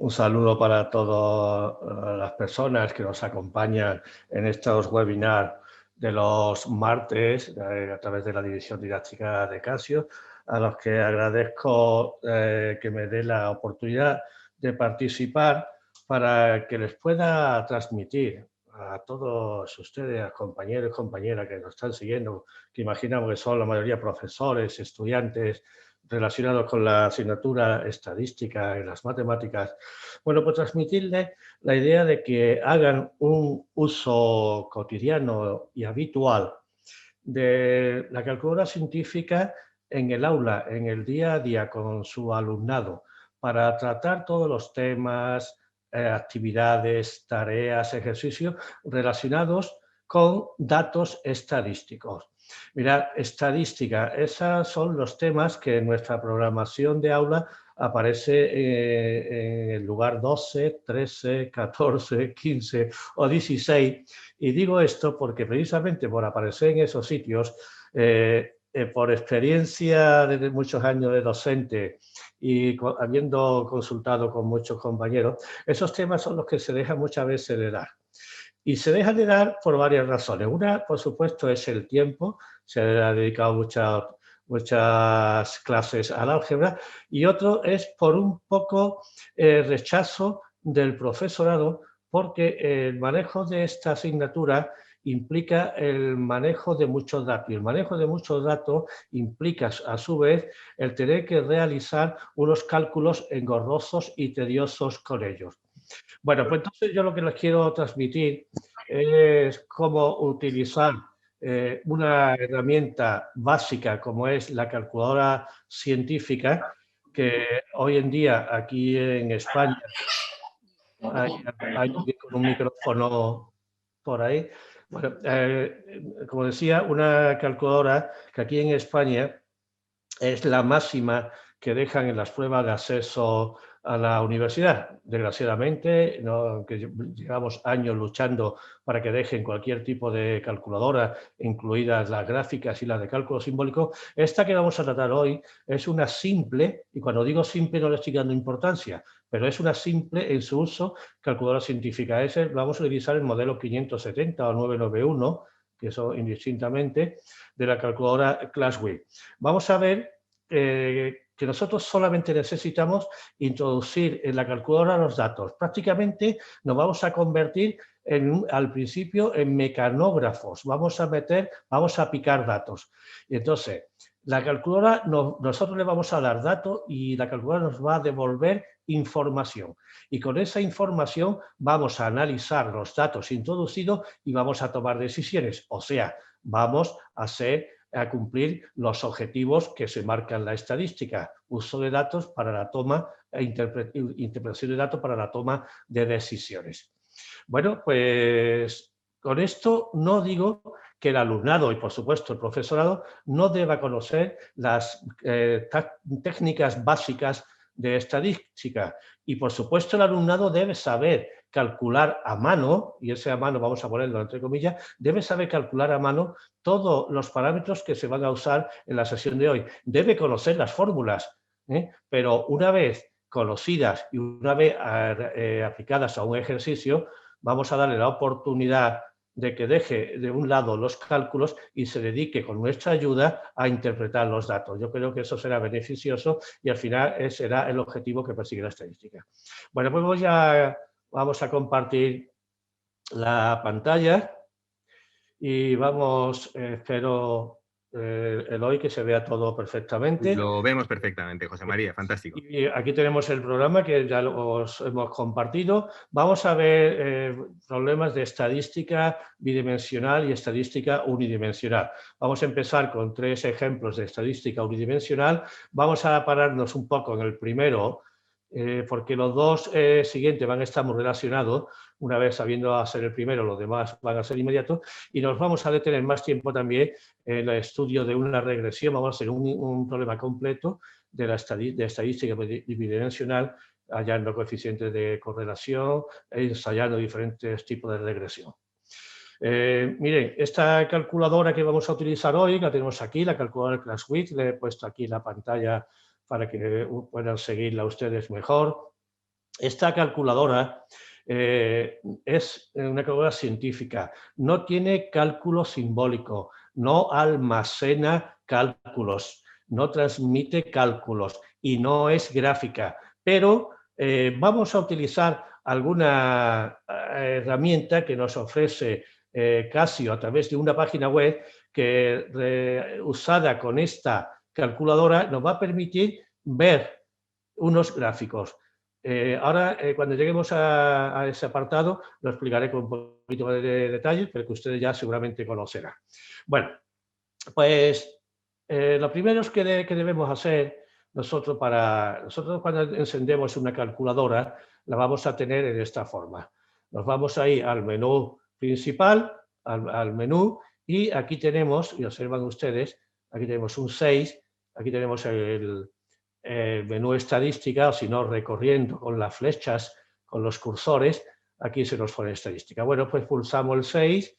Un saludo para todas las personas que nos acompañan en estos webinars de los martes a través de la División Didáctica de Casio, a los que agradezco que me dé la oportunidad de participar para que les pueda transmitir a todos ustedes, a compañeros y compañeras que nos están siguiendo, que imaginamos que son la mayoría profesores, estudiantes, relacionados con la asignatura estadística y las matemáticas, bueno, pues transmitirles la idea de que hagan un uso cotidiano y habitual de la calculadora científica en el aula, en el día a día con su alumnado, para tratar todos los temas, actividades, tareas, ejercicios relacionados con datos estadísticos. Mirad, estadística, esos son los temas que en nuestra programación de aula aparece en el lugar 12, 13, 14, 15 o 16. Y digo esto porque precisamente por aparecer en esos sitios, por experiencia de muchos años de docente y habiendo consultado con muchos compañeros, esos temas son los que se dejan muchas veces de dar. Y se deja de dar por varias razones. Una, por supuesto, es el tiempo. Se ha dedicado muchas clases al álgebra. Y otro es por un poco rechazo del profesorado, porque el manejo de esta asignatura implica el manejo de muchos datos. Y el manejo de muchos datos implica, a su vez, el tener que realizar unos cálculos engorrosos y tediosos con ellos. Bueno, pues entonces yo lo que les quiero transmitir es cómo utilizar una herramienta básica como es la calculadora científica, que hoy en día aquí en España hay alguien con un micrófono por ahí. Bueno, como decía, una calculadora que aquí en España es la máxima que dejan en las pruebas de acceso a la universidad. Desgraciadamente, aunque llevamos años luchando para que dejen cualquier tipo de calculadora, incluidas las gráficas y las de cálculo simbólico, esta que vamos a tratar hoy es una simple, y cuando digo simple no le estoy dando importancia, pero es una simple en su uso calculadora científica. Vamos a utilizar el modelo 570 o 991, que son indistintamente, de la calculadora ClassWiz. Vamos a ver que nosotros solamente necesitamos introducir en la calculadora los datos. Prácticamente nos vamos a convertir al principio en mecanógrafos. Vamos a picar datos. Y entonces, la calculadora, nosotros le vamos a dar datos y la calculadora nos va a devolver información. Y con esa información vamos a analizar los datos introducidos y vamos a tomar decisiones. O sea, vamos a cumplir los objetivos que se marcan en la estadística, uso de datos para la toma e interpretación de datos para la toma de decisiones. Bueno, pues con esto no digo que el alumnado y, por supuesto, el profesorado no deba conocer las técnicas básicas de estadística y, por supuesto, el alumnado debe saber calcular a mano, y ese a mano vamos a ponerlo entre comillas, debe saber calcular a mano todos los parámetros que se van a usar en la sesión de hoy. Debe conocer las fórmulas, pero una vez conocidas y una vez aplicadas a un ejercicio, vamos a darle la oportunidad de que deje de un lado los cálculos y se dedique con nuestra ayuda a interpretar los datos. Yo creo que eso será beneficioso y al final será el objetivo que persigue la estadística. Bueno, pues vamos a compartir la pantalla y vamos, espero, Eloy, que se vea todo perfectamente. Lo vemos perfectamente, José María, fantástico. Y aquí tenemos el programa que ya os hemos compartido. Vamos a ver problemas de estadística bidimensional y estadística unidimensional. Vamos a empezar con 3 ejemplos de estadística unidimensional. Vamos a pararnos un poco en el primero, porque los 2 siguientes van a estar muy relacionados. Una vez sabiendo hacer el primero, los demás van a ser inmediatos. Y nos vamos a detener más tiempo también en el estudio de una regresión. Vamos a hacer un problema completo de estadística bidimensional, hallando coeficientes de correlación e ensayando diferentes tipos de regresión. Miren, esta calculadora que vamos a utilizar hoy, la tenemos aquí, la calculadora ClassWiz, le he puesto aquí la pantalla para que puedan seguirla ustedes mejor. Esta calculadora es una calculadora científica, no tiene cálculo simbólico, no almacena cálculos, no transmite cálculos y no es gráfica, pero vamos a utilizar alguna herramienta que nos ofrece Casio a través de una página web que usada con esta calculadora nos va a permitir ver unos gráficos. Ahora, cuando lleguemos a ese apartado, lo explicaré con un poquito más de detalle, pero que ustedes ya seguramente conocerán. Bueno, pues lo primero que debemos hacer nosotros cuando encendemos una calculadora, la vamos a tener en esta forma. Nos vamos a ir al menú principal, al menú, y aquí tenemos, y observan ustedes, aquí tenemos un 6, aquí tenemos el menú estadística, o si no, recorriendo con las flechas, con los cursores, aquí se nos pone estadística. Bueno, pues pulsamos el 6.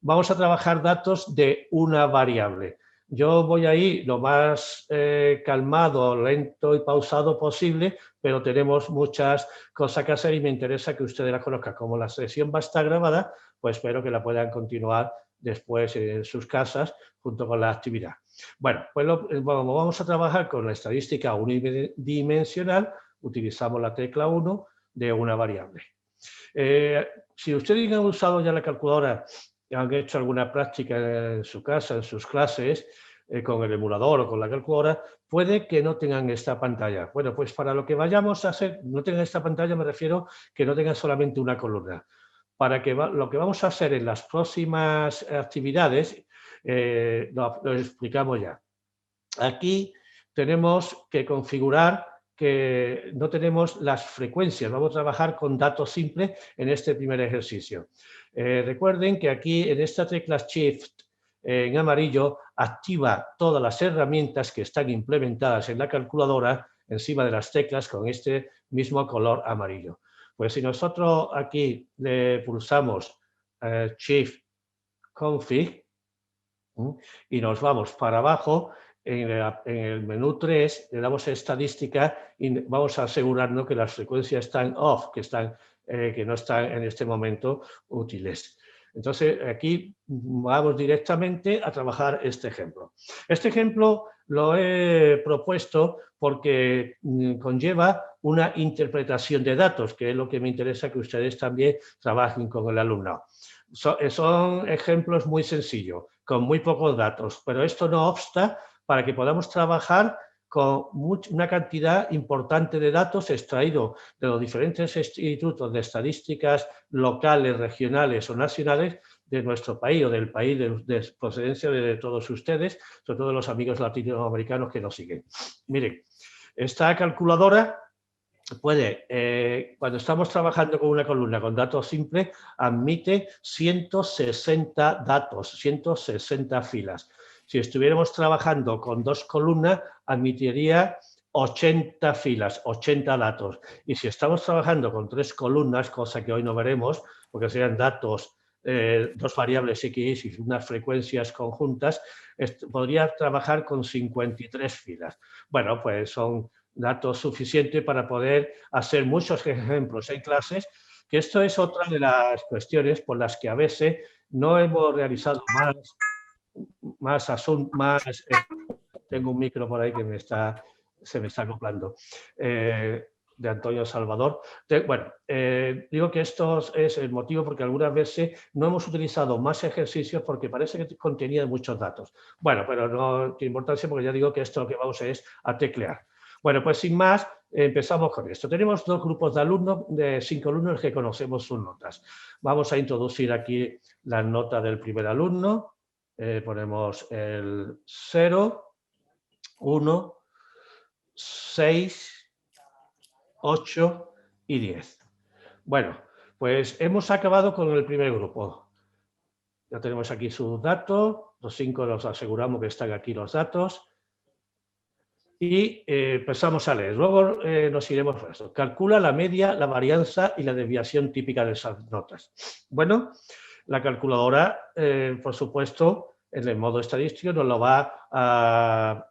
Vamos a trabajar datos de una variable. Yo voy ahí lo más calmado, lento y pausado posible, pero tenemos muchas cosas que hacer y me interesa que ustedes las conozcan. Como la sesión va a estar grabada, pues espero que la puedan continuar después en sus casas junto con la actividad. Bueno, pues vamos a trabajar con la estadística unidimensional, utilizamos la tecla 1 de una variable. Si ustedes han usado ya la calculadora, han hecho alguna práctica en su casa, en sus clases, con el emulador o con la calculadora, puede que no tengan esta pantalla. Bueno, pues para lo que vayamos a hacer, no tengan esta pantalla, me refiero que no tengan solamente una columna. Para que lo que vamos a hacer en las próximas actividades, lo explicamos ya. Aquí tenemos que configurar que no tenemos las frecuencias, vamos a trabajar con datos simples en este primer ejercicio. Recuerden que aquí en esta tecla Shift en amarillo activa todas las herramientas que están implementadas en la calculadora encima de las teclas con este mismo color amarillo. Pues si nosotros aquí le pulsamos Shift Config y nos vamos para abajo, en el menú 3 le damos estadística y vamos a asegurarnos que las frecuencias están off, que no están en este momento útiles. Entonces, aquí vamos directamente a trabajar este ejemplo. Este ejemplo lo he propuesto porque conlleva una interpretación de datos, que es lo que me interesa que ustedes también trabajen con el alumnado. Son ejemplos muy sencillos, con muy pocos datos, pero esto no obsta para que podamos trabajar con una cantidad importante de datos extraídos de los diferentes institutos de estadísticas locales, regionales o nacionales de nuestro país o del país de procedencia de todos ustedes, sobre todo los amigos latinoamericanos que nos siguen. Miren, esta calculadora puede, cuando estamos trabajando con una columna con datos simples, admite 160 datos, 160 filas. Si estuviéramos trabajando con dos columnas, admitiría 80 filas, 80 datos. Y si estamos trabajando con tres columnas, cosa que hoy no veremos, porque serían datos, dos variables X y unas frecuencias conjuntas, podría trabajar con 53 filas. Bueno, pues son datos suficientes para poder hacer muchos ejemplos en clases, que esto es otra de las cuestiones por las que a veces no hemos realizado tengo un micro por ahí que se me está acoplando, de Antonio Salvador. Digo que esto es el motivo porque algunas veces no hemos utilizado más ejercicios porque parece que contenía muchos datos. Bueno, pero no tiene importancia porque ya digo que esto lo que vamos es a teclear. Bueno, pues sin más, empezamos con esto. Tenemos dos grupos de alumnos, de 5 alumnos que conocemos sus notas. Vamos a introducir aquí las notas del primer alumno. Ponemos el 0, 1, 6, 8 y 10. Bueno, pues hemos acabado con el primer grupo. Ya tenemos aquí sus datos. Los 5 nos aseguramos que están aquí los datos. Y empezamos a leer. Luego nos iremos por esto. Calcula la media, la varianza y la desviación típica de esas notas. Bueno, la calculadora, por supuesto, en el modo estadístico nos lo va a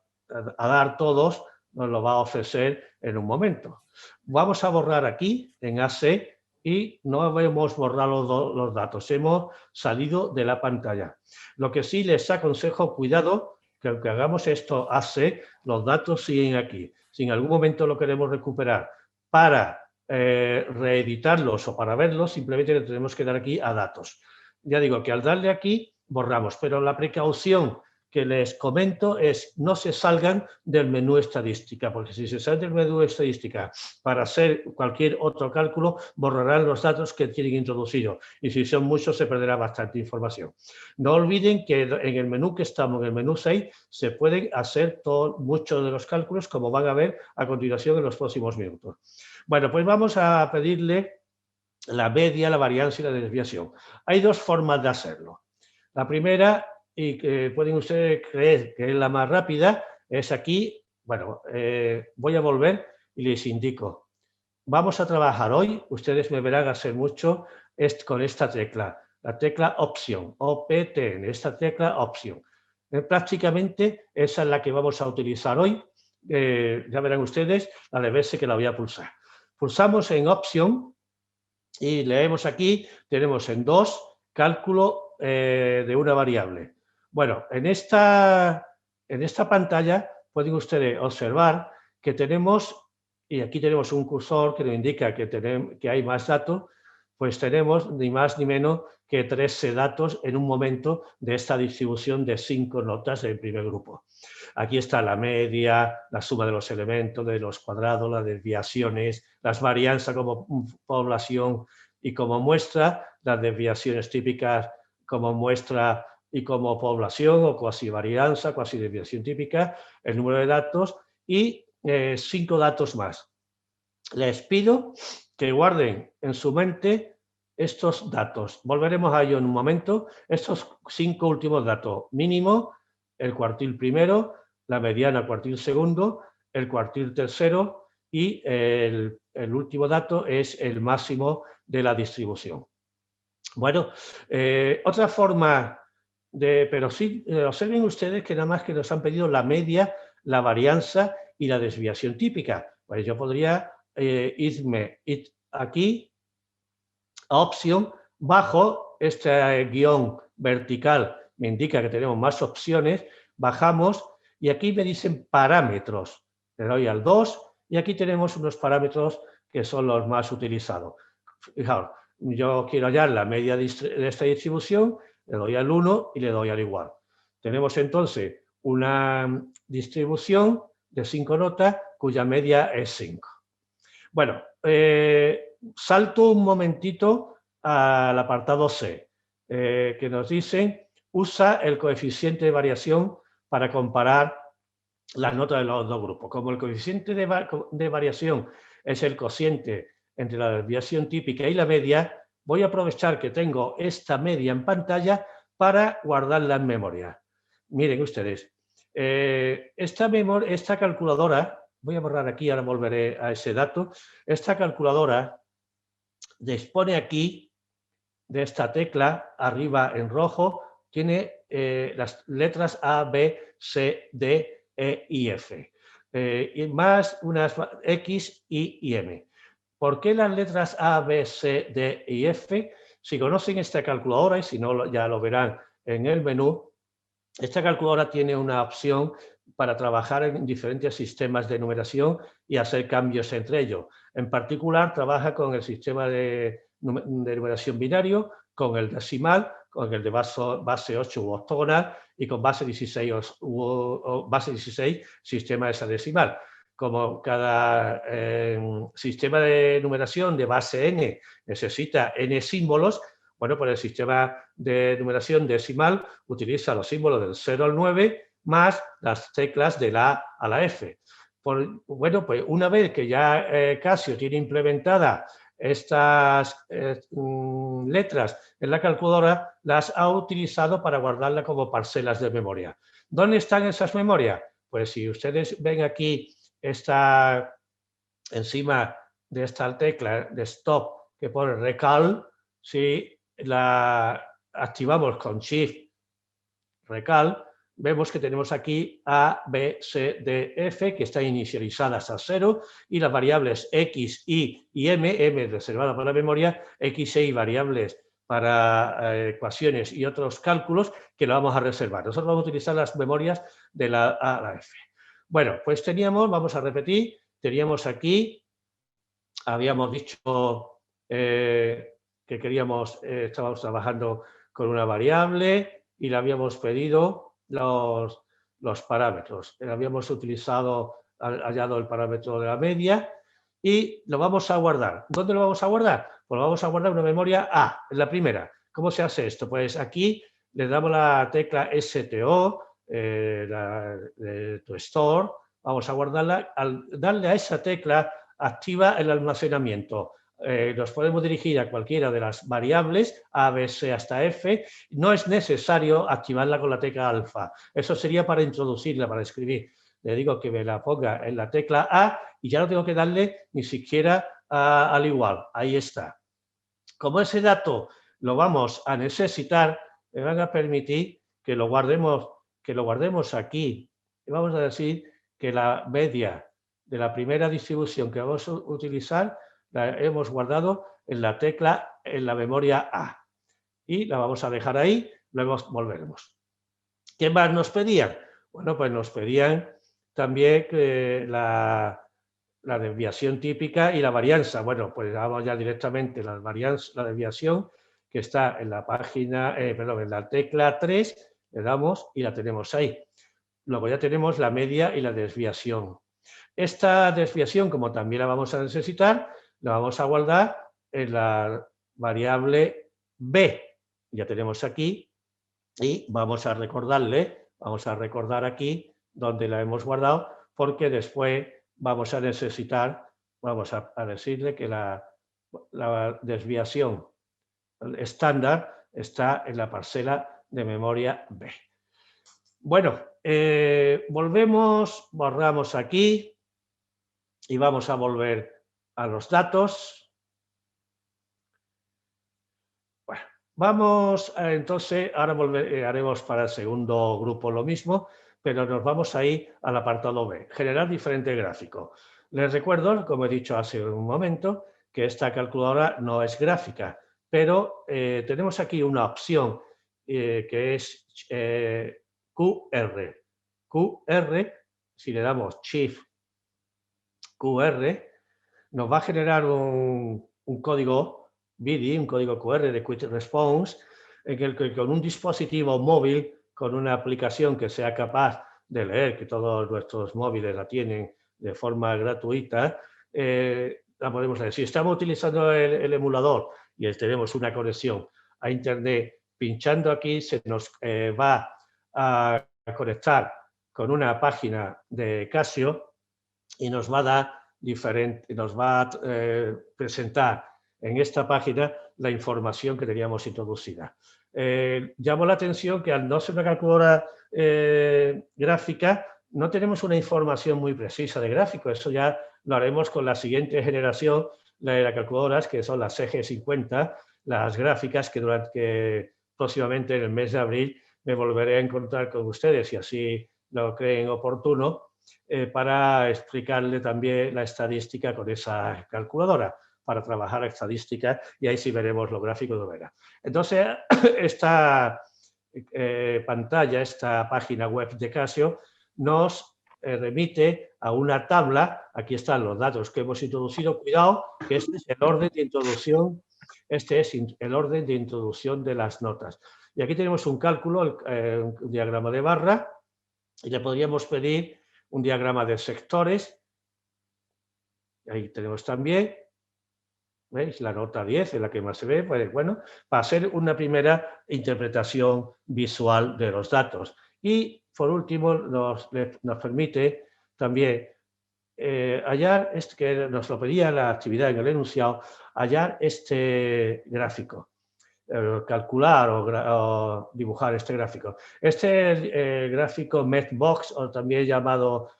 dar todos nos lo va a ofrecer en un momento. Vamos a borrar aquí en AC y no hemos borrado los datos, hemos salido de la pantalla. Lo que sí les aconsejo, cuidado, que aunque hagamos esto AC, los datos siguen aquí. Si en algún momento lo queremos recuperar para reeditarlos o para verlos, simplemente le tenemos que dar aquí a datos. Ya digo que al darle aquí, borramos, pero la precaución que les comento es no se salgan del menú estadística, porque si se salen del menú estadística para hacer cualquier otro cálculo, borrarán los datos que tienen introducidos y si son muchos se perderá bastante información. No olviden que en el menú que estamos, en el menú 6, se pueden hacer muchos de los cálculos, como van a ver a continuación en los próximos minutos. Bueno, pues vamos a pedirle la media, la varianza y la desviación. Hay dos formas de hacerlo. La primera, y que pueden ustedes creer que es la más rápida, es aquí. Bueno, voy a volver y les indico. Vamos a trabajar hoy, ustedes me verán hacer mucho con esta tecla, la tecla Option, OPTN, esta tecla Option. Prácticamente esa es la que vamos a utilizar hoy. Ya verán ustedes a la vez que la voy a pulsar. Pulsamos en Option y leemos aquí, tenemos en 2, cálculo de una variable. Bueno, en esta pantalla pueden ustedes observar que tenemos, y aquí tenemos un cursor que nos indica que hay más datos, pues tenemos ni más ni menos que 13 datos en un momento de esta distribución de 5 notas del primer grupo. Aquí está la media, la suma de los elementos, de los cuadrados, las desviaciones, las varianzas como población y como muestra, las desviaciones típicas como muestra y como población o cuasi varianza, cuasi desviación típica, el número de datos y 5 datos más. Les pido que guarden en su mente estos datos. Volveremos a ello en un momento. Estos 5 últimos datos, mínimo, el cuartil primero, la mediana cuartil segundo, el cuartil tercero y el último dato es el máximo de la distribución. Bueno, otra forma pero sí, observen ustedes que nada más que nos han pedido la media, la varianza y la desviación típica. Pues yo podría irme aquí a opción, bajo este guión vertical, me indica que tenemos más opciones, bajamos y aquí me dicen parámetros. Le doy al 2 y aquí tenemos unos parámetros que son los más utilizados. Fijaos, yo quiero hallar la media de esta distribución, le doy al 1 y le doy al igual. Tenemos entonces una distribución de 5 notas cuya media es 5. Bueno, salto un momentito al apartado C, que nos dice, usa el coeficiente de variación para comparar las notas de los dos grupos. Como el coeficiente de variación es el cociente entre la desviación típica y la media, voy a aprovechar que tengo esta media en pantalla para guardarla en memoria. Miren ustedes, esta calculadora, voy a borrar aquí, ahora volveré a ese dato, esta calculadora dispone aquí de esta tecla, arriba en rojo, tiene las letras A, B, C, D, E y F, y más unas X, Y y M. ¿Por qué las letras A, B, C, D y F? Si conocen esta calculadora, y si no ya lo verán en el menú, esta calculadora tiene una opción para trabajar en diferentes sistemas de numeración y hacer cambios entre ellos. En particular, trabaja con el sistema de numeración binario, con el decimal, con el de base 8 u octogonal y con base 16 base 16 sistema hexadecimal. Como cada sistema de numeración de base n necesita n símbolos, bueno, pues el sistema de numeración decimal utiliza los símbolos del 0 al 9 más las teclas de la A a la F. Bueno, pues una vez que ya Casio tiene implementada estas letras en la calculadora, las ha utilizado para guardarla como parcelas de memoria. ¿Dónde están esas memorias? Pues si ustedes ven aquí encima de esta tecla de stop que pone recal, si la activamos con Shift Recal, vemos que tenemos aquí A, B, C, D, F, que están inicializadas a 0, y las variables X, Y y M reservada para la memoria, X, Y variables para ecuaciones y otros cálculos que lo vamos a reservar. Nosotros vamos a utilizar las memorias de la A a la F. Bueno, pues teníamos, vamos a repetir, teníamos aquí, habíamos dicho que queríamos, estábamos trabajando con una variable y le habíamos pedido los parámetros. Habíamos hallado el parámetro de la media y lo vamos a guardar. ¿Dónde lo vamos a guardar? Pues lo vamos a guardar en una memoria A, en la primera. ¿Cómo se hace esto? Pues aquí le damos la tecla STO, to store, vamos a guardarla. Al darle a esa tecla activa el almacenamiento. Nos podemos dirigir a cualquiera de las variables, A, B, C hasta F. No es necesario activarla con la tecla alfa. Eso sería para introducirla, para escribir. Le digo que me la ponga en la tecla A y ya no tengo que darle ni siquiera al igual. Ahí está. Como ese dato lo vamos a necesitar, me van a permitir que lo guardemos aquí. Y vamos a decir que la media de la primera distribución que vamos a utilizar la hemos guardado en la tecla, en la memoria A. Y la vamos a dejar ahí, luego volveremos. ¿Qué más nos pedían? Bueno, pues nos pedían también que la desviación típica y la varianza. Bueno, pues vamos ya directamente la desviación que está en la página, en la tecla 3, le damos y la tenemos ahí. Luego ya tenemos la media y la desviación. Esta desviación, como también la vamos a necesitar, la vamos a guardar en la variable B. Ya tenemos aquí y vamos a recordar aquí donde la hemos guardado, porque después vamos a necesitar, vamos a decirle que la desviación estándar está en la parcela de memoria B. Bueno, borramos aquí y vamos a volver a los datos. Bueno, vamos entonces, ahora haremos para el segundo grupo lo mismo, pero nos vamos a ir al apartado B, generar diferente gráfico. Les recuerdo, como he dicho hace un momento, que esta calculadora no es gráfica, pero tenemos aquí una opción que es QR. QR, si le damos Shift QR, nos va a generar un código BIDI, un código QR de Quick Response, en el que con un dispositivo móvil, con una aplicación que sea capaz de leer, que todos nuestros móviles la tienen de forma gratuita, la podemos leer. Si estamos utilizando el emulador y tenemos una conexión a Internet, pinchando aquí se nos va a conectar con una página de Casio y nos va a dar nos va a presentar en esta página la información que teníamos introducida. Llamo la atención que al no ser una calculadora gráfica, no tenemos una información muy precisa de gráfico. Eso ya lo haremos con la siguiente generación de las calculadoras, que son las CG50, las gráficas que próximamente en el mes de abril me volveré a encontrar con ustedes y así lo creen oportuno. Para explicarle también la estadística con esa calculadora, para trabajar la estadística y ahí sí veremos los gráficos de Vera. Entonces, esta pantalla, esta página web de Casio, nos remite a una tabla. Aquí están los datos que hemos introducido. Cuidado, que este es el orden de introducción, de las notas. Y aquí tenemos un cálculo, un diagrama de barra, y le podríamos pedir un diagrama de sectores. Ahí tenemos también, ¿veis? La nota 10 es la que más se ve. Pues, bueno, para hacer una primera interpretación visual de los datos. Y, por último, nos permite también hallar, que nos lo pedía la actividad en el enunciado, hallar este gráfico. Calcular o dibujar este gráfico. Este es el gráfico Matchbox, o también llamado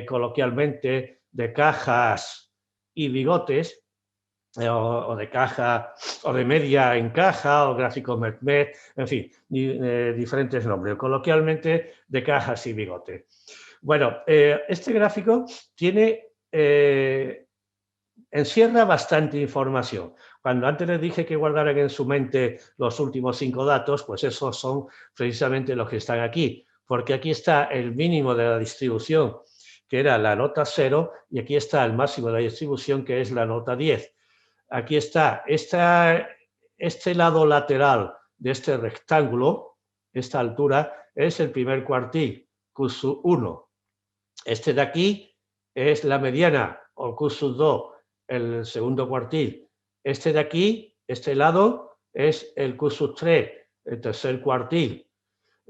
coloquialmente de cajas y bigotes, o de caja, o de media en caja, o gráfico MED, en fin, diferentes nombres, coloquialmente de cajas y bigote. Bueno, este gráfico tiene, encierra bastante información. Cuando antes les dije que guardaran en su mente los últimos 5 datos, pues esos son precisamente los que están aquí, porque aquí está el mínimo de la distribución, que era la nota 0, y aquí está el máximo de la distribución, que es la nota 10. Aquí está este lado lateral de este rectángulo, esta altura, es el primer cuartil, Q1. Este de aquí es la mediana, o Q2, el segundo cuartil. Este de aquí, este lado, es el Q3, el tercer cuartil.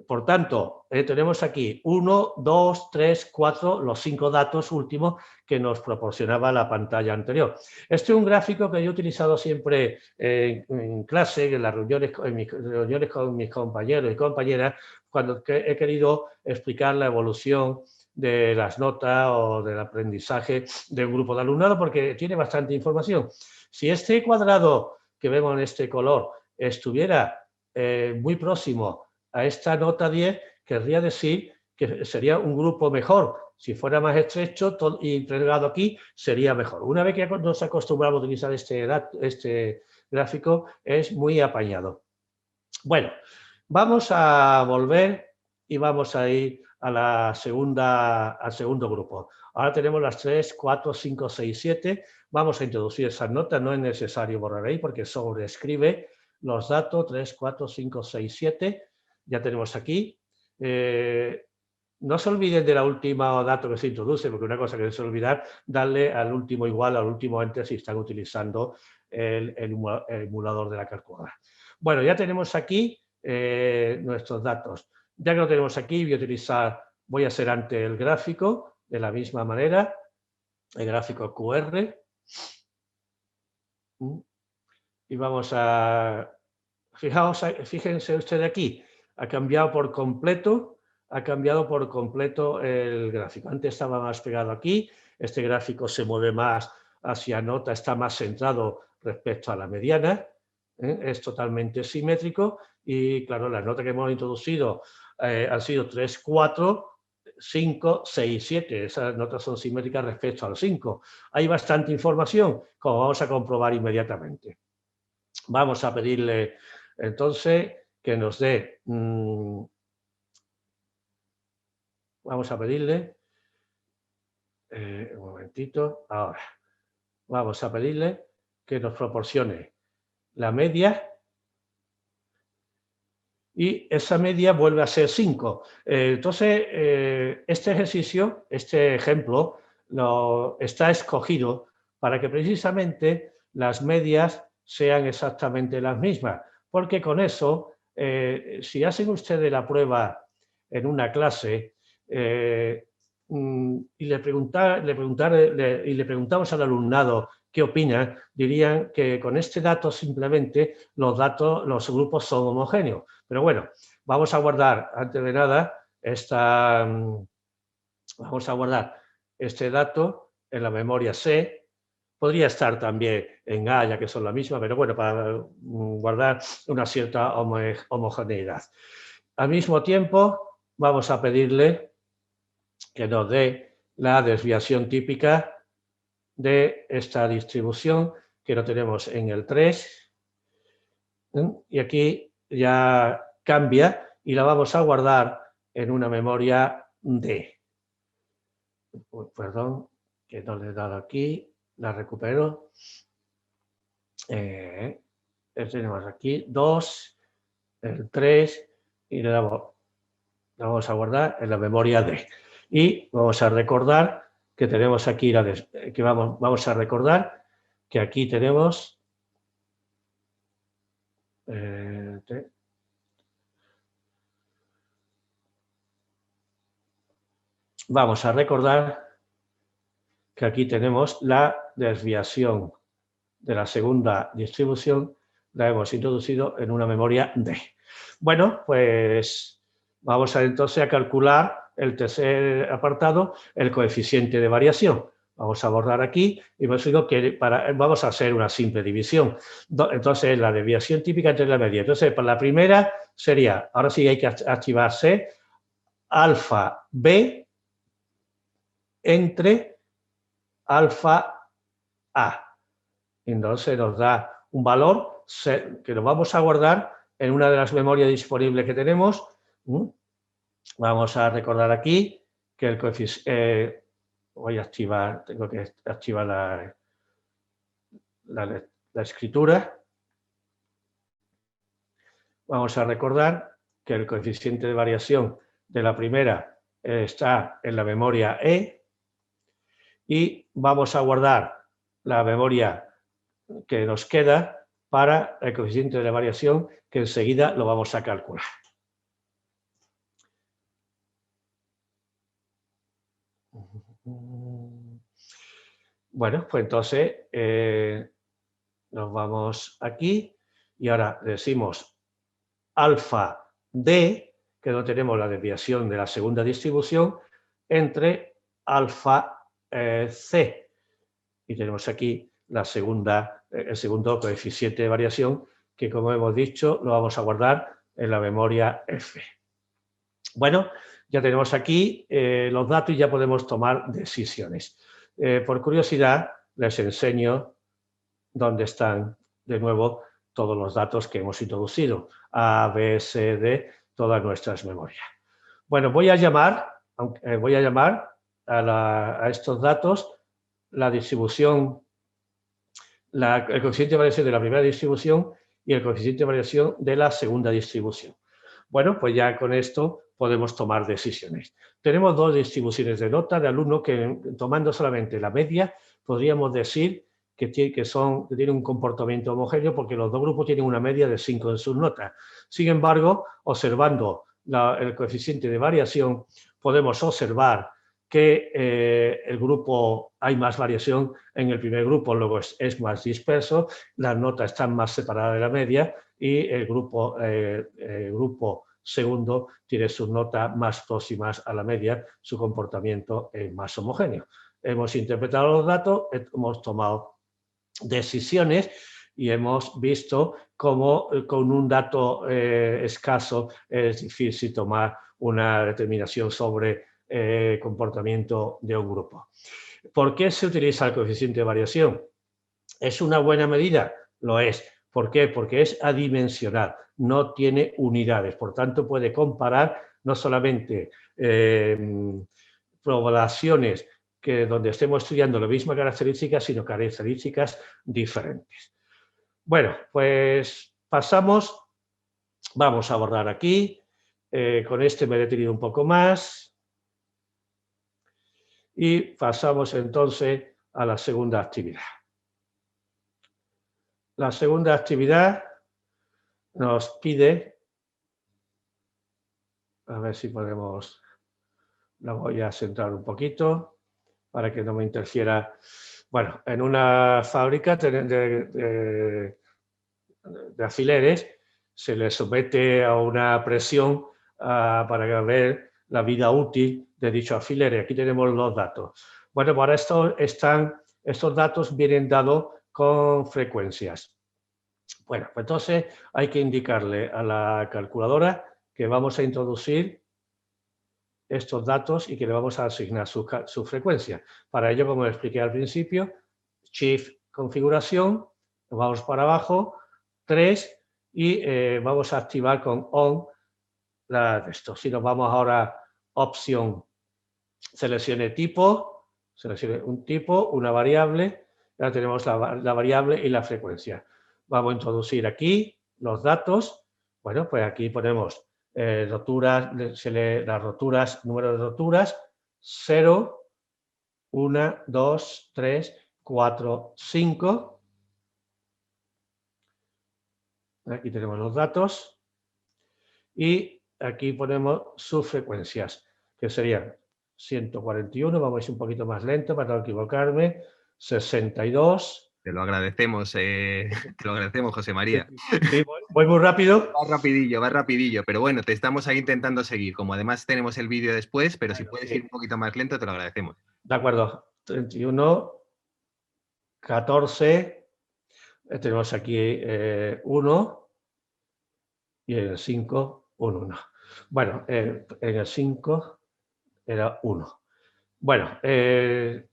Por tanto, tenemos aquí 1, 2, 3, 4, los 5 datos últimos que nos proporcionaba la pantalla anterior. Este es un gráfico que yo he utilizado siempre en clase, en las reuniones, en mis reuniones con mis compañeros y compañeras, cuando he querido explicar la evolución de las notas o del aprendizaje de un grupo de alumnado, porque tiene bastante información. Si este cuadrado que vemos en este color estuviera muy próximo a esta nota 10, querría decir que sería un grupo mejor. Si fuera más estrecho y entregado aquí, sería mejor. Una vez que nos acostumbramos a utilizar este gráfico, es muy apañado. Bueno, vamos a volver y vamos a ir a al segundo grupo. Ahora tenemos las 3, 4, 5, 6, 7. Vamos a introducir esas notas, no es necesario borrar ahí porque sobrescribe los datos 3, 4, 5, 6, 7. Ya tenemos aquí. No se olviden de la última dato que se introduce, porque una cosa que no se olvidar, darle al último igual, al último enter si están utilizando el emulador de la calculadora. Bueno, ya tenemos aquí nuestros datos. Ya que lo tenemos aquí, voy a hacer antes el gráfico de la misma manera, el gráfico QR. Y vamos a... Fíjense ustedes aquí, ha cambiado por completo el gráfico. Antes estaba más pegado aquí, este gráfico se mueve más hacia nota, está más centrado respecto a la mediana, es totalmente simétrico y claro, las notas que hemos introducido han sido 3, 4, 5, 6, 7. Esas notas son simétricas respecto al 5. Hay bastante información, como vamos a comprobar inmediatamente. Vamos a pedirle entonces que nos dé... vamos a pedirle... un momentito, ahora. Vamos a pedirle que nos proporcione la media y esa media vuelve a ser 5. Entonces, este ejercicio, este ejemplo, está escogido para que precisamente las medias sean exactamente las mismas, porque con eso, si hacen ustedes la prueba en una clase y le preguntamos al alumnado qué opinan, dirían que con este dato simplemente los grupos son homogéneos. Pero bueno, vamos a guardar, antes de nada, vamos a guardar este dato en la memoria C. Podría estar también en A, ya que son la misma, pero bueno, para guardar una cierta homogeneidad. Al mismo tiempo, vamos a pedirle que nos dé la desviación típica de esta distribución, que lo tenemos en el 3. Y aquí ya cambia y la vamos a guardar en una memoria D. Perdón, que no le he dado aquí. La recupero. Tenemos aquí 2, el 3 y le vamos a guardar en la memoria D. Y vamos a recordar que tenemos aquí vamos a recordar que aquí tenemos vamos a recordar que aquí tenemos la desviación de la segunda distribución, la hemos introducido en una memoria D. Bueno, pues vamos entonces a calcular el tercer apartado, el coeficiente de variación. Vamos a borrar aquí y os digo que vamos a hacer una simple división. Entonces, la desviación típica entre la media. Entonces, para la primera sería, ahora sí hay que archivarse, alfa B entre alfa A. Entonces nos da un valor que lo vamos a guardar en una de las memorias disponibles que tenemos. Vamos a recordar aquí que el coeficiente... voy a activar, tengo que activar la escritura. Vamos a recordar que el coeficiente de variación de la primera está en la memoria E y vamos a guardar la memoria que nos queda para el coeficiente de variación que enseguida lo vamos a calcular. Bueno, pues entonces nos vamos aquí y ahora decimos alfa D, que no tenemos la desviación de la segunda distribución, entre alfa C. Y tenemos aquí el segundo coeficiente de variación que, como hemos dicho, lo vamos a guardar en la memoria F. Bueno, ya tenemos aquí los datos y ya podemos tomar decisiones. Por curiosidad, les enseño dónde están, de nuevo, todos los datos que hemos introducido. A, B, C, D, todas nuestras memorias. Bueno, voy a llamar a estos datos la distribución, el coeficiente de variación de la primera distribución y el coeficiente de variación de la segunda distribución. Bueno, pues ya con esto podemos tomar decisiones. Tenemos dos distribuciones de nota de alumnos que, tomando solamente la media, podríamos decir que tienen un comportamiento homogéneo porque los dos grupos tienen una media de 5 en sus notas. Sin embargo, observando el coeficiente de variación, podemos observar que el grupo, hay más variación en el primer grupo, luego es más disperso, las notas están más separadas de la media y el grupo segundo tiene sus notas más próximas a la media, su comportamiento es más homogéneo. Hemos interpretado los datos, hemos tomado decisiones y hemos visto cómo con un dato escaso es difícil tomar una determinación sobre comportamiento de un grupo. ¿Por qué se utiliza el coeficiente de variación? ¿Es una buena medida? Lo es. ¿Por qué? Porque es adimensional, no tiene unidades, por tanto puede comparar no solamente poblaciones donde estemos estudiando la misma característica, sino características diferentes. Bueno, pues pasamos, vamos a borrar aquí, con este me he detenido un poco más y pasamos entonces a la segunda actividad. La segunda actividad nos pide, a ver si podemos, la voy a centrar un poquito para que no me interfiera. Bueno, en una fábrica de alfileres se le somete a una presión para ver la vida útil de dicho alfiler. Aquí tenemos los datos. Bueno, para esto estos datos vienen dados con frecuencias. Bueno, pues entonces hay que indicarle a la calculadora que vamos a introducir estos datos y que le vamos a asignar su frecuencia. Para ello, como expliqué al principio, Shift configuración, vamos para abajo, 3 y vamos a activar con ON esto. Si nos vamos ahora a opción, seleccione tipo, seleccione un tipo, una variable, ya tenemos la variable y la frecuencia. Vamos a introducir aquí los datos. Bueno, pues aquí ponemos roturas, las roturas, número de roturas, 0, 1, 2, 3, 4, 5. Aquí tenemos los datos y aquí ponemos sus frecuencias, que serían 141, vamos a ir un poquito más lento para no equivocarme, 62. Te lo agradecemos, José María. Sí, voy muy rápido. Va rapidillo, pero bueno, te estamos ahí intentando seguir. Como además tenemos el vídeo después, pero si puedes ir un poquito más lento, te lo agradecemos. De acuerdo. 31, 14, tenemos aquí 1 y en el 5, un 1. Bueno, en el 5 era 1. Bueno, he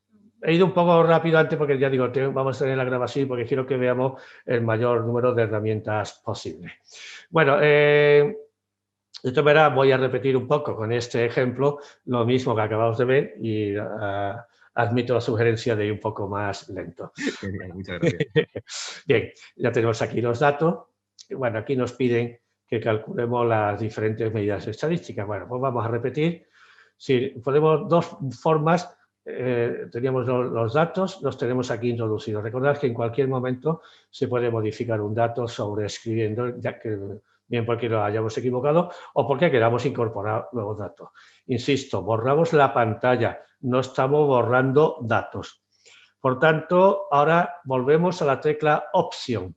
ido un poco rápido antes porque ya digo, vamos a tener la grabación porque quiero que veamos el mayor número de herramientas posible. Bueno, de todas maneras voy a repetir un poco con este ejemplo lo mismo que acabamos de ver y admito la sugerencia de ir un poco más lento. Genial, muchas gracias. Bien, ya tenemos aquí los datos. Bueno, aquí nos piden que calculemos las diferentes medidas estadísticas. Bueno, pues vamos a repetir. Si podemos, dos formas, teníamos los datos, los tenemos aquí introducidos. Recordad que en cualquier momento se puede modificar un dato sobreescribiendo, ya que bien porque lo hayamos equivocado o porque queramos incorporar nuevos datos. Insisto, borramos la pantalla, no estamos borrando datos. Por tanto, ahora volvemos a la tecla Opción.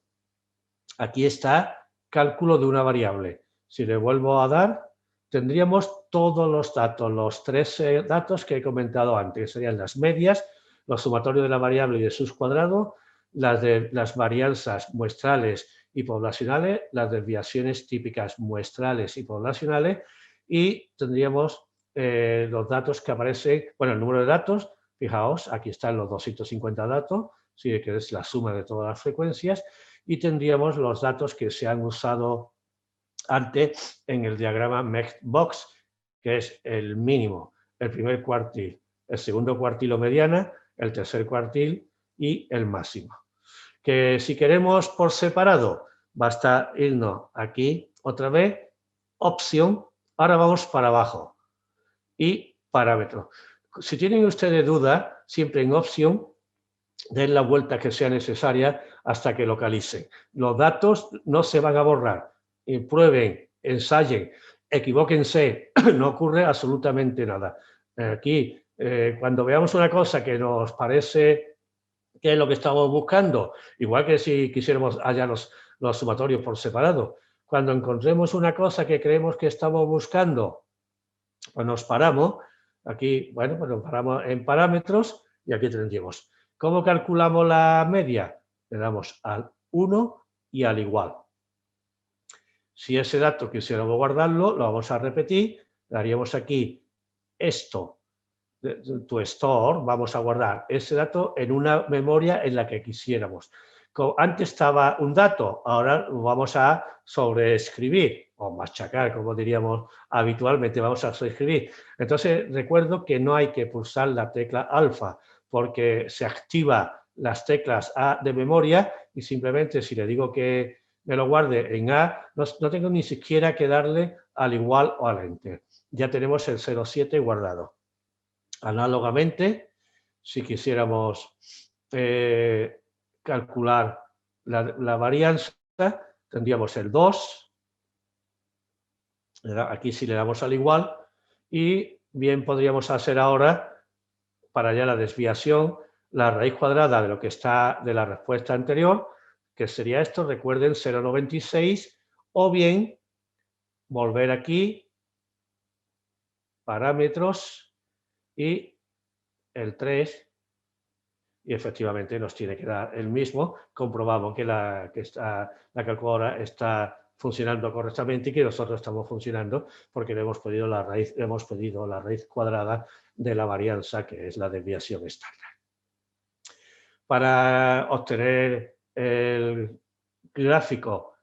Aquí está cálculo de una variable. Si le vuelvo a dar, tendríamos todos los datos, los 3 datos que he comentado antes, que serían las medias, los sumatorios de la variable y de sus cuadrados, las varianzas muestrales y poblacionales, las desviaciones típicas muestrales y poblacionales, y tendríamos los datos que aparecen, bueno, el número de datos, fijaos, aquí están los 250 datos, sí, que es la suma de todas las frecuencias, y tendríamos los datos que se han usado antes en el diagrama Box, que es el mínimo, el primer cuartil, el segundo cuartil o mediana, el tercer cuartil y el máximo. Que si queremos por separado, basta irnos aquí otra vez, opción, ahora vamos para abajo y parámetro. Si tienen ustedes dudas, siempre en opción, den la vuelta que sea necesaria hasta que localicen. Los datos no se van a borrar. Prueben, ensayen, equivóquense, no ocurre absolutamente nada. Aquí, cuando veamos una cosa que nos parece que es lo que estamos buscando, igual que si quisiéramos hallar los sumatorios por separado, cuando encontremos una cosa que creemos que estamos buscando, pues nos paramos, aquí, bueno, pues nos paramos en parámetros y aquí tendríamos. ¿Cómo calculamos la media? Le damos al 1 y al igual. Si ese dato quisiéramos guardarlo, lo vamos a repetir, daríamos aquí esto, to store, vamos a guardar ese dato en una memoria en la que quisiéramos. Antes estaba un dato, ahora lo vamos a sobreescribir o machacar, como diríamos habitualmente, vamos a sobreescribir. Entonces, recuerdo que no hay que pulsar la tecla alfa porque se activa las teclas A de memoria y simplemente si le digo que me lo guarde en A, no tengo ni siquiera que darle al igual o al enter. Ya tenemos el 07 guardado. Análogamente, si quisiéramos calcular la varianza, tendríamos el 2, aquí sí le damos al igual, y bien podríamos hacer ahora, para ya la desviación, la raíz cuadrada de lo que está de la respuesta anterior, que sería esto, recuerden, 0,96, o bien volver aquí, parámetros, y el 3, y efectivamente nos tiene que dar el mismo. Comprobamos que la calculadora está funcionando correctamente y que nosotros estamos funcionando porque le hemos pedido la raíz cuadrada de la varianza, que es la desviación estándar. Para obtener el gráfico,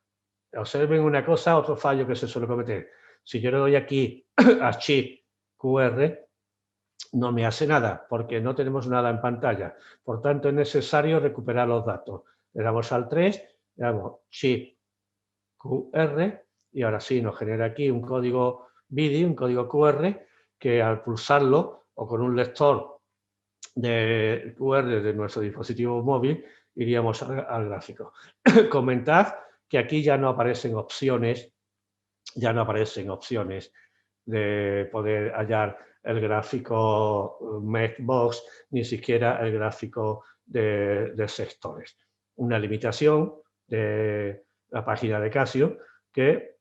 observen una cosa, otro fallo que se suele cometer. Si yo le doy aquí a Shift QR, no me hace nada porque no tenemos nada en pantalla. Por tanto, es necesario recuperar los datos. Le damos al 3, le damos Shift QR y ahora sí nos genera aquí un código vídeo, un código QR que al pulsarlo o con un lector de QR de nuestro dispositivo móvil iríamos al gráfico. Comentad que aquí ya no aparecen opciones, de poder hallar el gráfico Box, ni siquiera el gráfico de sectores. Una limitación de la página de Casio que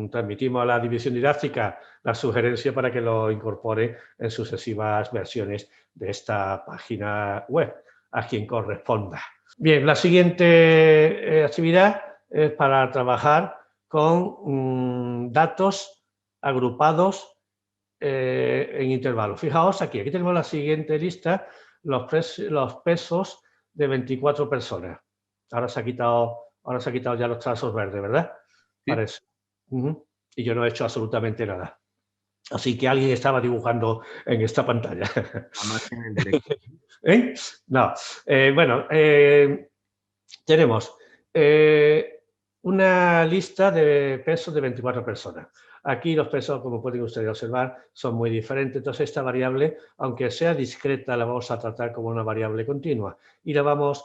transmitimos a la división didáctica la sugerencia para que lo incorpore en sucesivas versiones de esta página web, a quien corresponda. Bien, la siguiente actividad es para trabajar con datos agrupados en intervalos. Fijaos aquí tenemos la siguiente lista, los pesos de 24 personas. Ahora se ha quitado ya los trazos verdes, ¿verdad? Sí. Parece. Y yo no he hecho absolutamente nada. Así que alguien estaba dibujando en esta pantalla. ¿Eh? No. Bueno, tenemos una lista de pesos de 24 personas. Aquí los pesos, como pueden ustedes observar, son muy diferentes. Entonces, esta variable, aunque sea discreta, la vamos a tratar como una variable continua y la vamos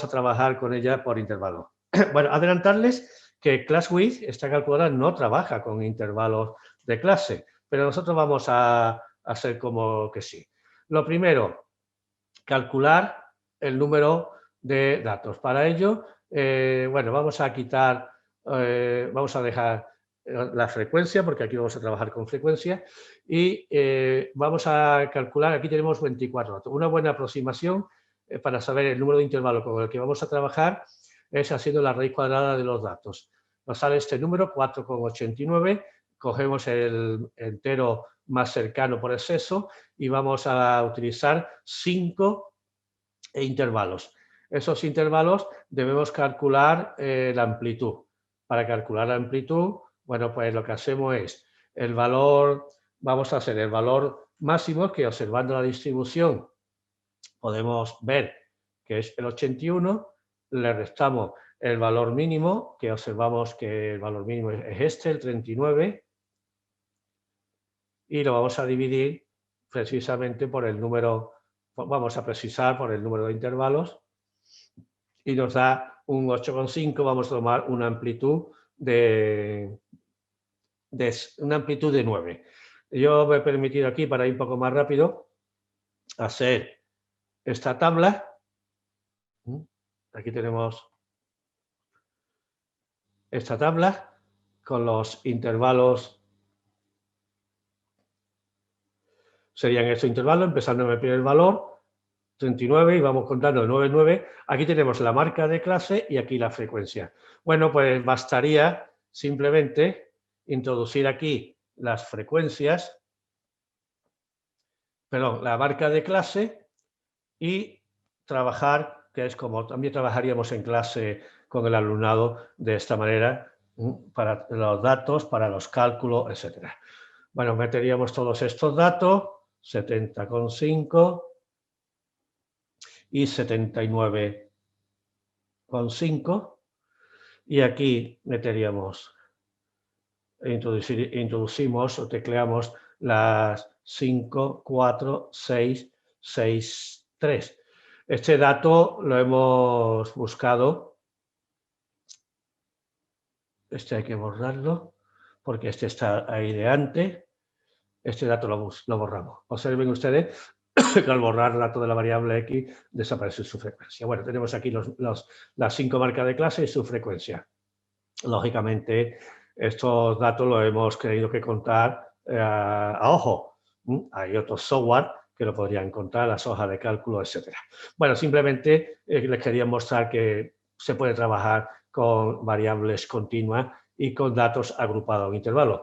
a trabajar con ella por intervalo. Bueno, adelantarles que ClassWidth, esta calculadora, no trabaja con intervalos de clase, pero nosotros vamos a hacer como que sí. Lo primero, calcular el número de datos. Para ello, bueno, vamos a dejar la frecuencia, porque aquí vamos a trabajar con frecuencia, y vamos a calcular, aquí tenemos 24 datos. Una buena aproximación para saber el número de intervalos con el que vamos a trabajar es haciendo la raíz cuadrada de los datos. Nos sale este número, 4,89, cogemos el entero más cercano por exceso y vamos a utilizar 5 intervalos. Esos intervalos debemos calcular la amplitud. Para calcular la amplitud, bueno, pues lo que hacemos es el valor, vamos a hacer el valor máximo, que observando la distribución podemos ver que es el 81, le restamos el valor mínimo, que observamos que el valor mínimo es este, el 39, y lo vamos a dividir precisamente por el número, vamos a precisar por el número de intervalos, y nos da un 8,5, vamos a tomar una amplitud de 9. Yo me he permitido aquí, para ir un poco más rápido, hacer esta tabla. Aquí tenemos esta tabla con los intervalos. Serían estos intervalos, empezando en el primer valor, 39, y vamos contando de 9 en 9. Aquí tenemos la marca de clase y aquí la frecuencia. Bueno, pues bastaría simplemente introducir aquí las frecuencias, perdón, la marca de clase y trabajar, que es como también trabajaríamos en clase con el alumnado de esta manera, para los datos, para los cálculos, etcétera. Bueno, meteríamos todos estos datos, 70,5 y 79,5, y aquí meteríamos, introducimos o tecleamos las 5, 4, 6, 6, 3. Este dato lo hemos buscado, este hay que borrarlo, porque este está ahí de antes, este dato lo borramos. Observen ustedes que al borrar el dato de la variable X desaparece su frecuencia. Bueno, tenemos aquí las 5 marcas de clase y su frecuencia. Lógicamente, estos datos los hemos tenido que contar a ojo. Hay otros software que lo podrían contar, las hojas de cálculo, etcétera. Bueno, simplemente les quería mostrar que se puede trabajar con variables continuas y con datos agrupados en intervalos.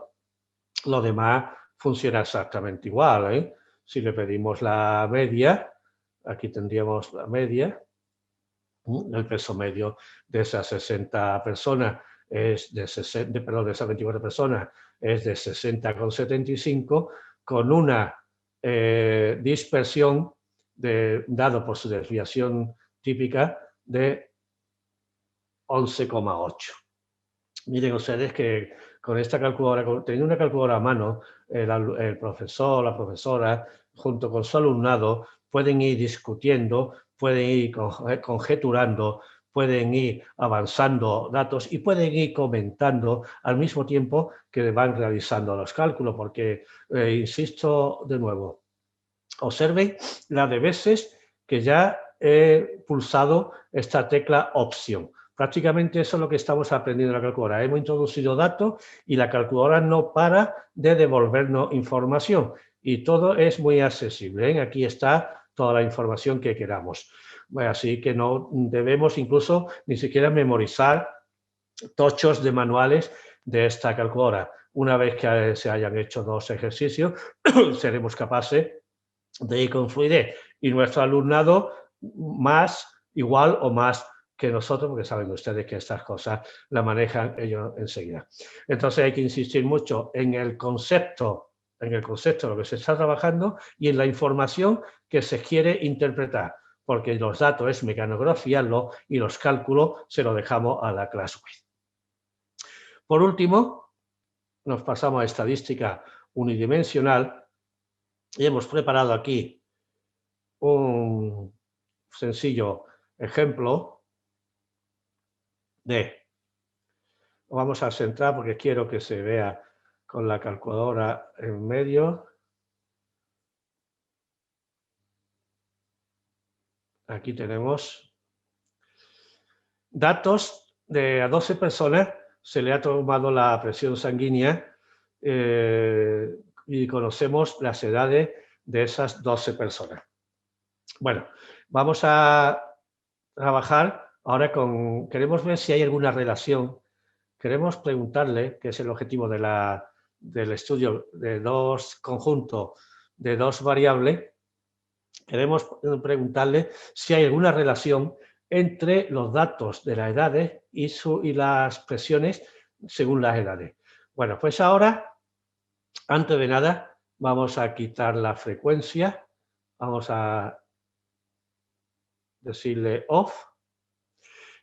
Lo demás funciona exactamente igual, ¿eh? Si le pedimos la media, aquí tendríamos la media, el peso medio de esas 60 personas es de esas 24 personas es de 60,75, con una dispersión dado por su desviación típica de 11,8. Miren ustedes que con esta calculadora, teniendo una calculadora a mano, el profesor, la profesora, junto con su alumnado, pueden ir discutiendo, pueden ir conjeturando, pueden ir avanzando datos y pueden ir comentando al mismo tiempo que van realizando los cálculos, porque, insisto de nuevo, observen la de veces que ya he pulsado esta tecla opción. Prácticamente eso es lo que estamos aprendiendo en la calculadora. Hemos introducido datos y la calculadora no para de devolvernos información. Y todo es muy accesible, ¿eh? Aquí está toda la información que queramos. Bueno, así que no debemos incluso ni siquiera memorizar tochos de manuales de esta calculadora. Una vez que se hayan hecho 2 ejercicios, seremos capaces de ir con fluidez. Y nuestro alumnado más, igual o más que nosotros, porque saben ustedes que estas cosas las manejan ellos enseguida. Entonces hay que insistir mucho en el concepto de lo que se está trabajando y en la información que se quiere interpretar, porque los datos es mecanografiarlo y los cálculos se los dejamos a la clase. Por último, nos pasamos a estadística unidimensional y hemos preparado aquí un sencillo ejemplo de... Vamos a centrar porque quiero que se vea con la calculadora en medio. Aquí tenemos datos de a 12 personas. Se le ha tomado la presión sanguínea y conocemos las edades de esas 12 personas. Bueno, vamos a trabajar ahora con... Queremos ver si hay alguna relación. Queremos preguntarle, que es el objetivo del estudio de 2 conjuntos de 2 variables, queremos preguntarle si hay alguna relación entre los datos de las edades y las presiones según las edades. Bueno, pues ahora, antes de nada, vamos a quitar la frecuencia, vamos a decirle off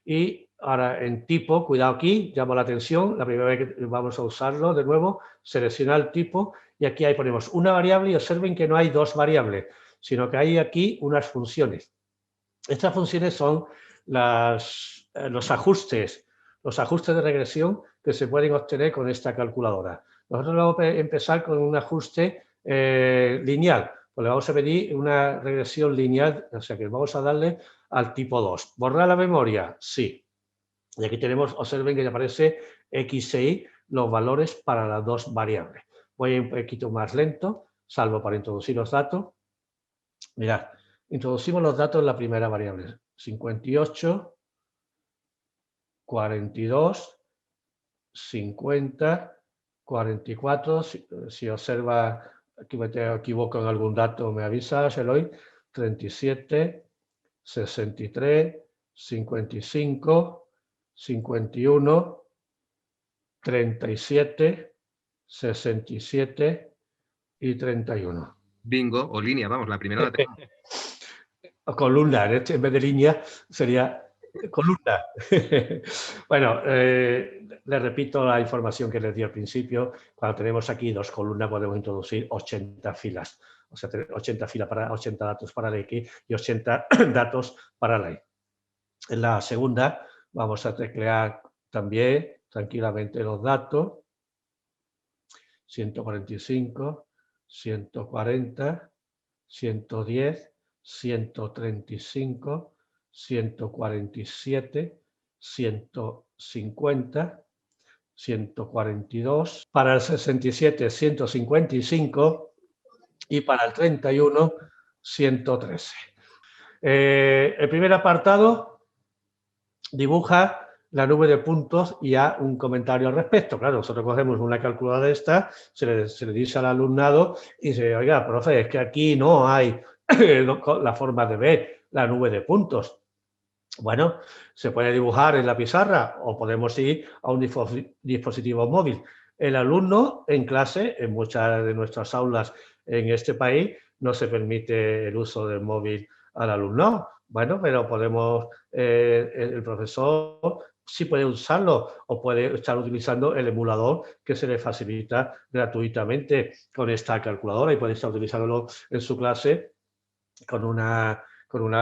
y ahora en tipo, cuidado aquí, llamo la atención, la primera vez que vamos a usarlo de nuevo, seleccionar el tipo y aquí ahí ponemos una variable y observen que no hay 2 variables, sino que hay aquí unas funciones. Estas funciones son los ajustes de regresión que se pueden obtener con esta calculadora. Nosotros vamos a empezar con un ajuste lineal, pues le vamos a pedir una regresión lineal, o sea que vamos a darle al tipo 2. ¿Borrar la memoria? Sí. Y aquí tenemos, observen que aparece X e Y, los valores para las 2 variables. Voy un poquito más lento, salvo para introducir los datos. Mirad, introducimos los datos en la primera variable. 58, 42, 50, 44. Si observa, aquí me equivoco en algún dato, me avisa, Eloy. 37, 63, 55, 51, 37, 67 y 31. Bingo, o línea, vamos, la primera la tenemos. O columna, en vez de línea sería columna. Bueno, les repito la información que les di al principio. Cuando tenemos aquí 2 columnas podemos introducir 80 filas. O sea, 80 filas para 80 datos para la X y 80 datos para la Y. En la segunda vamos a teclear también tranquilamente los datos. 145, 140, 110, 135, 147, 150, 142, para el 67, 155 y para el 31, 113. El primer apartado dibuja la nube de puntos y a un comentario al respecto. Claro, nosotros cogemos una calculadora de esta, se le dice al alumnado y dice, oiga, profe, es que aquí no hay la forma de ver la nube de puntos. Bueno, se puede dibujar en la pizarra o podemos ir a un dispositivo móvil. El alumno en clase, en muchas de nuestras aulas en este país, no se permite el uso del móvil al alumno. Bueno, pero podemos, el profesor sí puede usarlo o puede estar utilizando el emulador que se le facilita gratuitamente con esta calculadora y puede estar utilizándolo en su clase con una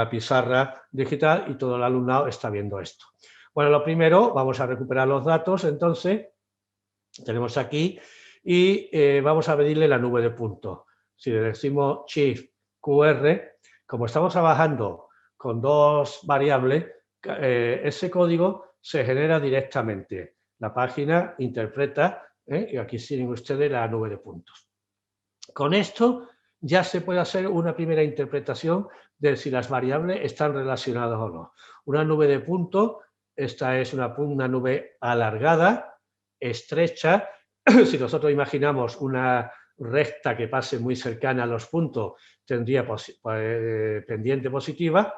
pizarra digital y todo el alumnado está viendo esto. Bueno, lo primero, vamos a recuperar los datos, entonces, tenemos aquí y vamos a pedirle la nube de puntos. Si le decimos Shift QR, como estamos trabajando con 2 variables, ese código se genera directamente. La página interpreta, y aquí tienen ustedes la nube de puntos. Con esto ya se puede hacer una primera interpretación de si las variables están relacionadas o no. Una nube de puntos, esta es una nube alargada, estrecha. Si nosotros imaginamos una recta que pase muy cercana a los puntos, tendría pendiente positiva,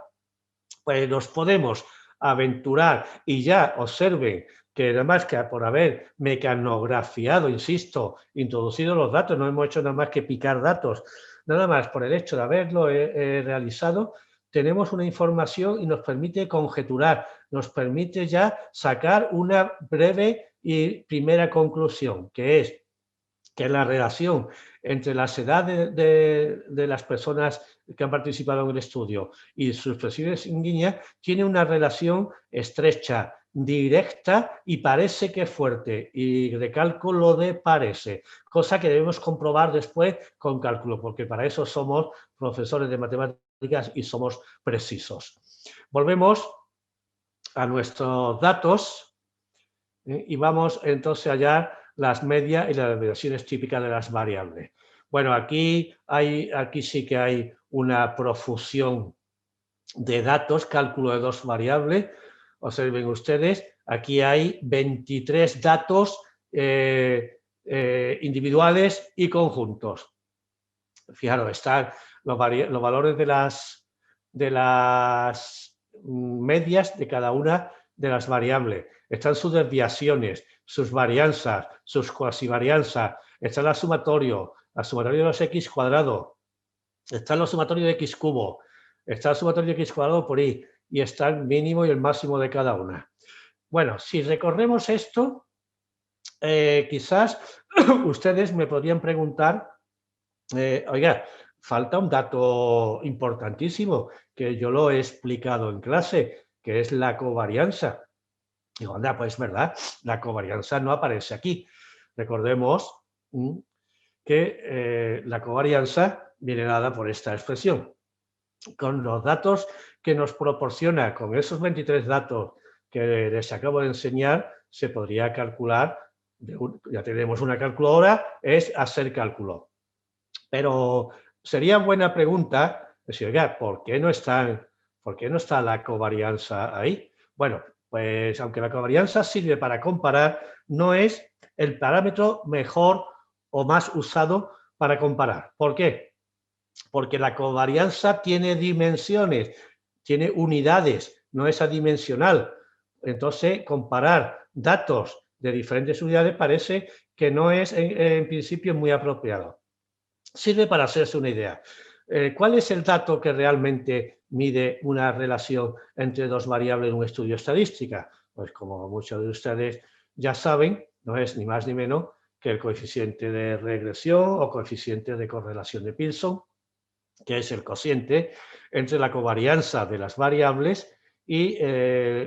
pues nos podemos aventurar y ya observen que además que por haber mecanografiado, insisto, introducido los datos, no hemos hecho nada más que picar datos, nada más por el hecho de haberlo realizado, tenemos una información y nos permite conjeturar, nos permite ya sacar una breve y primera conclusión, que es que la relación entre las edades de las personas que han participado en el estudio y sus expresiones sanguíneas tiene una relación estrecha, directa y parece que fuerte. Y recalco lo de parece, cosa que debemos comprobar después con cálculo, porque para eso somos profesores de matemáticas y somos precisos. Volvemos a nuestros datos y vamos entonces a hallar las medias y las desviaciones típicas de las variables. Bueno, aquí sí que hay una profusión de datos, cálculo de dos variables. Observen ustedes, aquí hay 23 datos individuales y conjuntos. Fijaros, están los valores de las medias de cada una de las variables. Están sus desviaciones, sus varianzas, sus cuasivarianzas. Está el sumatorio de los x cuadrado. Está el sumatorio de x cubo. Está el sumatorio de x cuadrado por y. Y está el mínimo y el máximo de cada una. Bueno, si recorremos esto, quizás ustedes me podrían preguntar, oiga, falta un dato importantísimo que yo lo he explicado en clase, que es la covarianza. Digo, anda, pues verdad, la covarianza no aparece aquí. Recordemos que la covarianza viene dada por esta expresión. Con los datos que nos proporciona, con esos 23 datos que les acabo de enseñar, se podría calcular, ya tenemos una calculadora, es hacer cálculo. Pero sería buena pregunta decir, oiga, ¿por qué no está la covarianza ahí? Bueno, pues aunque la covarianza sirve para comparar, no es el parámetro mejor o más usado para comparar. ¿Por qué? Porque la covarianza tiene dimensiones, tiene unidades, no es adimensional. Entonces, comparar datos de diferentes unidades parece que no es en principio muy apropiado. Sirve para hacerse una idea. ¿Cuál es el dato que realmente mide una relación entre dos variables en un estudio estadística? Pues como muchos de ustedes ya saben, no es ni más ni menos que el coeficiente de regresión o coeficiente de correlación de Pearson, que es el cociente entre la covarianza de las variables y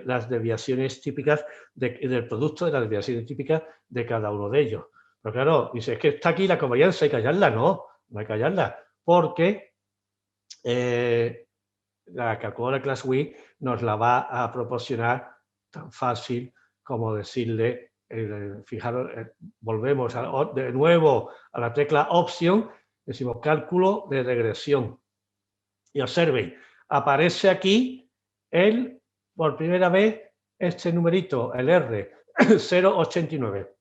las desviaciones típicas del producto de las desviaciones típicas de cada uno de ellos. Pero claro, dice, es que está aquí la covarianza, hay que hallarla. No hay que hallarla, porque la calculadora ClassWiz nos la va a proporcionar tan fácil como decirle, fijaros, volvemos de nuevo a la tecla Option, decimos cálculo de regresión. Y observen, aparece aquí por primera vez este numerito, el R, 0,89.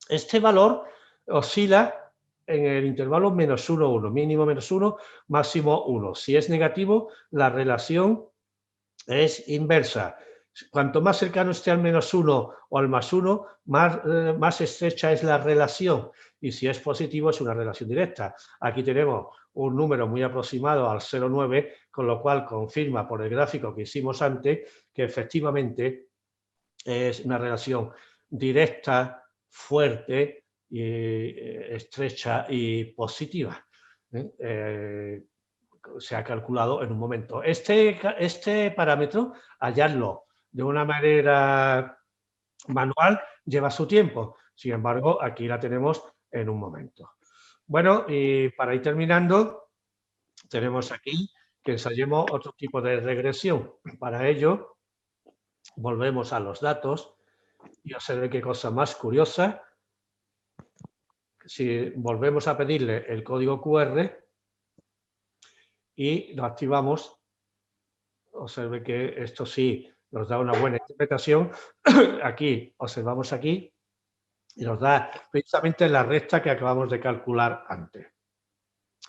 Este valor oscila en el intervalo menos 1, 1, mínimo menos 1, máximo 1. Si es negativo, la relación es inversa. Cuanto más cercano esté al menos 1 o al más 1, más estrecha es la relación. Y si es positivo, es una relación directa. Aquí tenemos un número muy aproximado al 0,9, con lo cual confirma por el gráfico que hicimos antes que efectivamente es una relación directa, fuerte, estrecha y positiva. Se ha calculado en un momento. Este parámetro, hallarlo de una manera manual, lleva su tiempo. Sin embargo, aquí la tenemos en un momento. Bueno, y para ir terminando, tenemos aquí que ensayemos otro tipo de regresión. Para ello, Volvemos a los datos y observe qué cosa más curiosa. Si volvemos a pedirle el código QR y lo activamos, observe que esto sí nos da una buena interpretación. Aquí, observamos aquí, y nos da precisamente la recta que acabamos de calcular antes.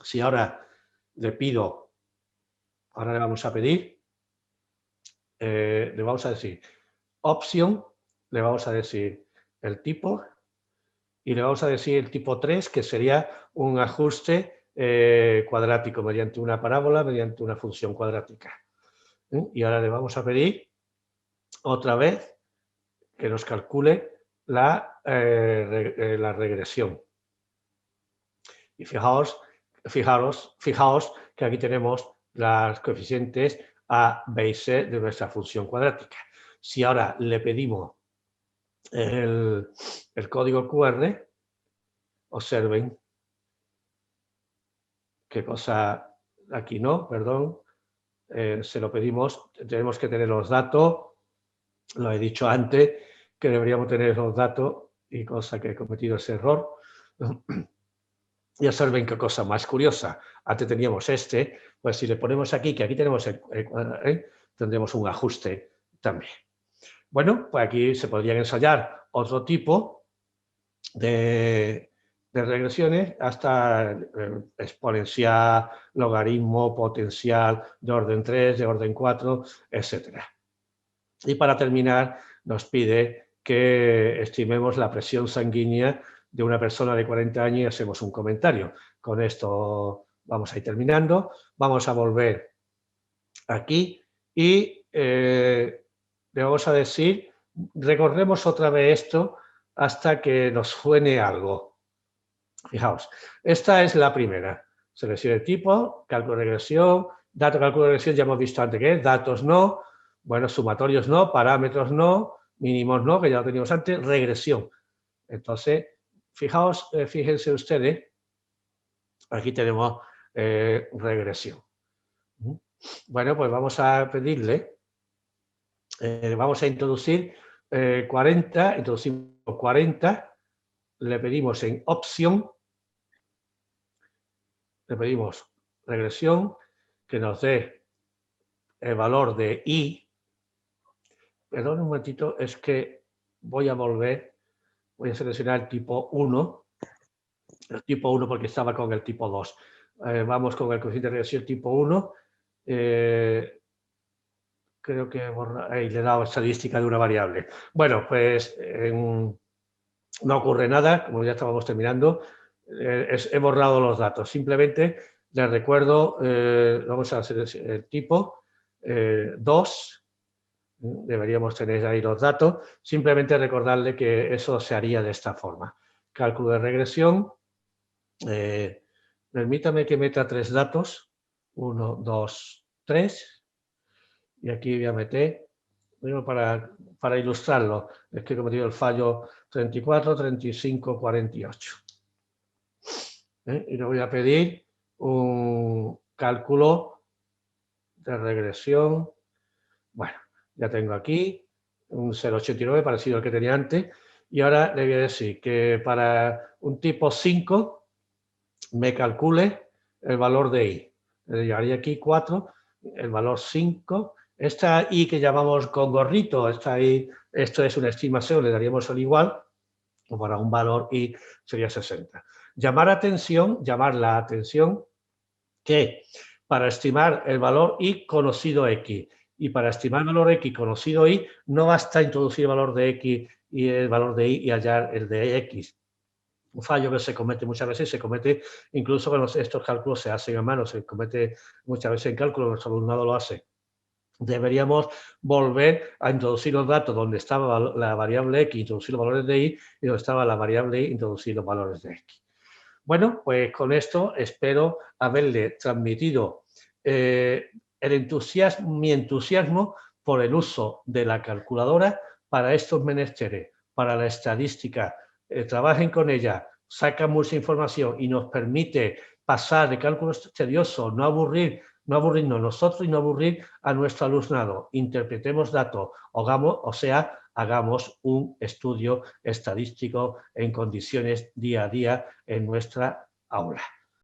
Si ahora le pido, ahora le vamos a pedir, le vamos a decir opción, le vamos a decir el tipo y le vamos a decir el tipo 3, que sería un ajuste cuadrático mediante una parábola, mediante una función cuadrática. Y ahora le vamos a pedir otra vez que nos calcule la regresión. Y fijaos que aquí tenemos las coeficientes A, B y C de nuestra función cuadrática. Si ahora le pedimos el código QR, observen qué cosa, aquí no, perdón, se lo pedimos, tenemos que tener los datos, lo he dicho antes, que deberíamos tener los datos y cosa que he cometido ese error. Y observen qué cosa más curiosa. Antes teníamos este, pues si le ponemos aquí, que aquí tenemos tendremos un ajuste también. Bueno, pues aquí se podrían ensayar otro tipo de regresiones hasta exponencial, logaritmo, potencial, de orden 3, de orden 4, etc. Y para terminar, nos pide que estimemos la presión sanguínea de una persona de 40 años y hacemos un comentario. Con esto vamos a ir terminando. Vamos a volver aquí y le vamos a decir, recorremos otra vez esto hasta que nos suene algo. Fijaos, esta es la primera. Selección de tipo, cálculo de regresión, dato, cálculo de regresión, ya hemos visto antes que es, datos no, bueno, sumatorios no, parámetros no, mínimos no, que ya lo teníamos antes, regresión. Entonces, fijaos, fíjense ustedes, aquí tenemos regresión. Bueno, pues vamos a pedirle, vamos a introducir 40, introducimos 40, le pedimos en opción, le pedimos regresión, que nos dé el valor de I. Perdón un momentito, es que voy a volver, voy a seleccionar el tipo 1, porque estaba con el tipo 2. Vamos con el coeficiente de regresión tipo 1. Creo que ahí le he dado estadística de una variable. Bueno, pues no ocurre nada, como ya estábamos terminando, he borrado los datos. Simplemente les recuerdo, vamos a hacer el tipo 2, deberíamos tener ahí los datos, simplemente recordarle que eso se haría de esta forma. Cálculo de regresión, permítame que meta 3 datos, 1, 2, 3, y aquí voy a meter, bueno, para ilustrarlo, es que he cometido el fallo 34, 35, 48. Y le voy a pedir un cálculo de regresión. Bueno, ya tengo aquí un 0,89 parecido al que tenía antes. Y ahora le voy a decir que para un tipo 5 me calcule el valor de I. Le llevaría aquí 4, el valor 5. Esta I que llamamos con gorrito, esta I, esto es una estimación, le daríamos el igual, o para un valor I sería 60. Llamar la atención que para estimar el valor Y conocido X y para estimar el valor X conocido Y no basta introducir el valor de X y el valor de Y y hallar el de X. Un fallo que se comete muchas veces, se comete incluso cuando estos cálculos se hacen a mano, se comete muchas veces en cálculo, nuestro alumnado lo hace. Deberíamos volver a introducir los datos donde estaba la variable X, introducir los valores de Y, y donde estaba la variable Y, introducir los valores de X. Bueno, pues con esto espero haberle transmitido mi entusiasmo por el uso de la calculadora para estos menesteres, para la estadística. Trabajen con ella, sacan mucha información y nos permite pasar de cálculos tediosos, no aburrir no aburrirnos nosotros y no aburrir a nuestro alumnado. Interpretemos datos, hagamos un estudio estadístico en condiciones día a día en nuestra aula.